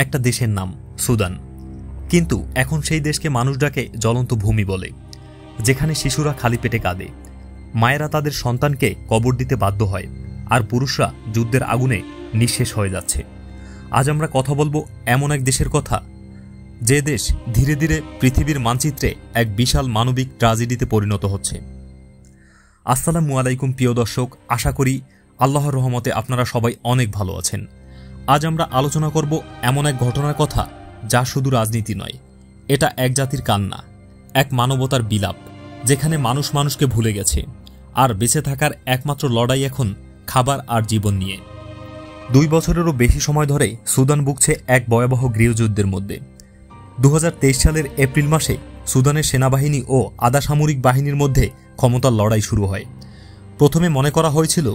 একটা দেশের নাম সুদান, কিন্তু এখন সেই দেশকে মানুষ ডাকে জ্বলন্ত ভূমি বলে, যেখানে শিশুরা খালি পেটে কাঁদে, মায়েরা তাদের সন্তানকে কবর দিতে বাধ্য হয়, আর পুরুষরা যুদ্ধের আগুনে নিঃশেষ হয়ে যাচ্ছে। আজ আমরা কথা বলবো এমন এক দেশের কথা, যে দেশ ধীরে ধীরে পৃথিবীর মানচিত্রে এক বিশাল মানবিক ট্র্যাজেডিতে পরিণত হচ্ছে। আসসালামু আলাইকুম প্রিয় দর্শক, আশা করি আল্লাহর রহমতে আপনারা সবাই অনেক ভালো আছেন। আজ আমরা আলোচনা করব এমন এক ঘটনার কথা, যা শুধু রাজনীতি নয়, এটা এক জাতির কান্না, এক মানবতার বিলাপ, যেখানে মানুষ মানুষকে ভুলে গেছে, আর বেঁচে থাকার একমাত্র লড়াই এখন খাবার আর জীবন নিয়ে। 2 বছরেরও বেশি সময় ধরে সুদান ভুগছে এক ভয়াবহ গৃহযুদ্ধের মধ্যে। 2023 সালের এপ্রিল মাসে সুদানের সেনাবাহিনী ও আধা সামরিক বাহিনীর মধ্যে ক্ষমতার লড়াই শুরু হয়। প্রথমে মনে করা হয়েছিল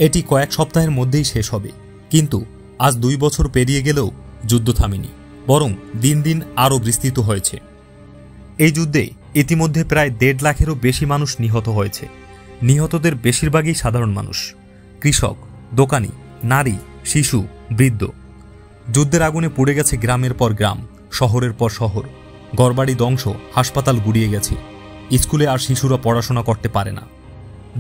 এটি কয়েক সপ্তাহের মধ্যেই শেষ হবে, কিন্তু আজ 2 বছর পেরিয়ে গেলেও যুদ্ধ থামেনি, বরং দিন দিন আরও বিস্তৃত হয়েছে। এই যুদ্ধে ইতিমধ্যে প্রায় 1.5 লাখেরও বেশি মানুষ নিহত হয়েছে। নিহতদের বেশিরভাগই সাধারণ মানুষ, কৃষক, দোকানি, নারী, শিশু, বৃদ্ধ। যুদ্ধের আগুনে পুড়ে গেছে গ্রামের পর গ্রাম, শহরের পর শহর, ঘরবাড়ি ধ্বংস, হাসপাতাল গুড়িয়ে গেছে, স্কুলে আর শিশুরা পড়াশোনা করতে পারে না।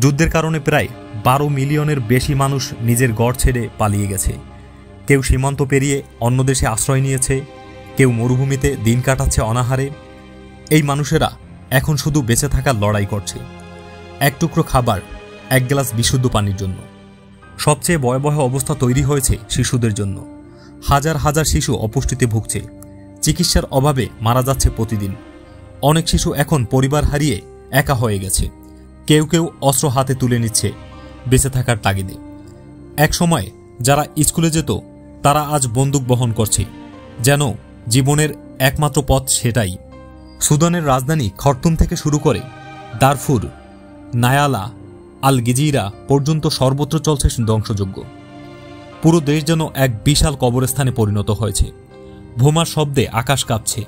যুদ্ধের কারণে প্রায় 12 মিলিয়নের বেশি মানুষ নিজের ঘর ছেড়ে পালিয়ে গেছে। কেউ সীমান্ত পেরিয়ে অন্য দেশে আশ্রয় নিয়েছে, কেউ মরুভূমিতে দিন কাটাচ্ছে অনাহারে। এই মানুষেরা এখন শুধু বেঁচে থাকার লড়াই করছে, এক টুকরো খাবার, এক গ্লাস বিশুদ্ধ পানির জন্য। সবচেয়ে ভয়াবহ অবস্থা তৈরি হয়েছে শিশুদের জন্য। হাজার হাজার শিশু অপুষ্টিতে ভুগছে, চিকিৎসার অভাবে মারা যাচ্ছে প্রতিদিন। অনেক শিশু এখন পরিবার হারিয়ে একা হয়ে গেছে, কেউ কেউ অস্ত্র হাতে তুলে নিচ্ছে বেঁচে থাকার তাগিদে। এক সময় যারা স্কুলে যেত, তারা আজ বন্দুক বহন করছে, যেন জীবনের একমাত্র পথ সেটাই। সুদানের রাজধানী খর্তুম থেকে শুরু করে দারফুর, নায়ালা, আল গিজিরা পর্যন্ত সর্বত্র চলছে ধ্বংসযজ্ঞ। পুরো দেশ যেন এক বিশাল কবরস্থানে পরিণত হয়েছে। বোমার শব্দে আকাশ কাঁপছে,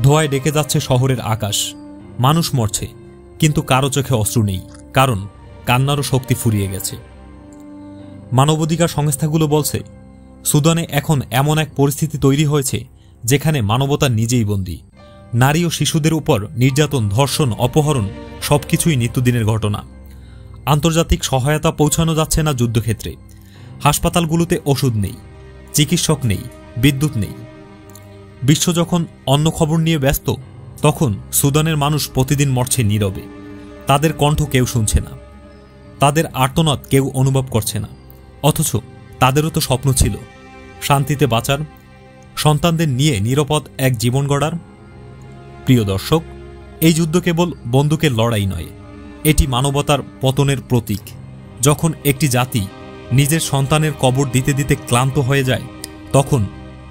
ধোঁয়ায় ডেকে যাচ্ছে শহরের আকাশ। মানুষ মরছে, কিন্তু কারো চোখে অশ্রু নেই, কারণ কান্নারও শক্তি ফুরিয়ে গেছে। মানবাধিকার সংস্থাগুলো বলছে, সুদানে এখন এমন এক পরিস্থিতি তৈরি হয়েছে যেখানে মানবতা নিজেই বন্দী। নারী ও শিশুদের উপর নির্যাতন, ধর্ষণ, অপহরণ সবকিছুই নিত্যদিনের ঘটনা। আন্তর্জাতিক সহায়তা পৌঁছানো যাচ্ছে না যুদ্ধক্ষেত্রে। হাসপাতালগুলোতে ওষুধ নেই, চিকিৎসক নেই, বিদ্যুৎ নেই। বিশ্ব যখন অন্য খবর নিয়ে ব্যস্ত, তখন সুদানের মানুষ প্রতিদিন মরছে নীরবে। তাদের কণ্ঠ কেউ শুনছে না, তাদের আর্তনাদ কেউ অনুভব করছে না। অথচ তাদেরও তো স্বপ্ন ছিল, শান্তিতে বাঁচার, সন্তানদের নিয়ে নিরাপদ এক জীবন গড়ার। প্রিয় দর্শক, এই যুদ্ধ কেবল বন্দুকের লড়াই নয়, এটি মানবতার পতনের প্রতীক। যখন একটি জাতি নিজের সন্তানের কবর দিতে দিতে ক্লান্ত হয়ে যায়, তখন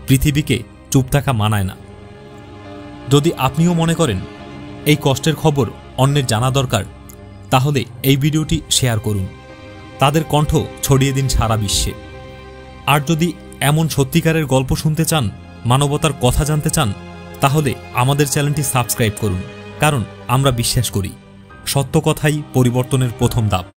পৃথিবীকে চুপ থাকা মানায় না। যদি আপনিও মনে করেন এই কষ্টের খবর অন্যের জানা দরকার, তাহলে এই ভিডিওটি শেয়ার করুন, তাদের কণ্ঠ ছড়িয়ে দিন সারা বিশ্বে। আর যদি এমন সত্যিকারের গল্প শুনতে চান, মানবতার কথা জানতে চান, তাহলে আমাদের চ্যানেলটি সাবস্ক্রাইব করুন, কারণ আমরা বিশ্বাস করি সত্য কথাই পরিবর্তনের প্রথম ধাপ।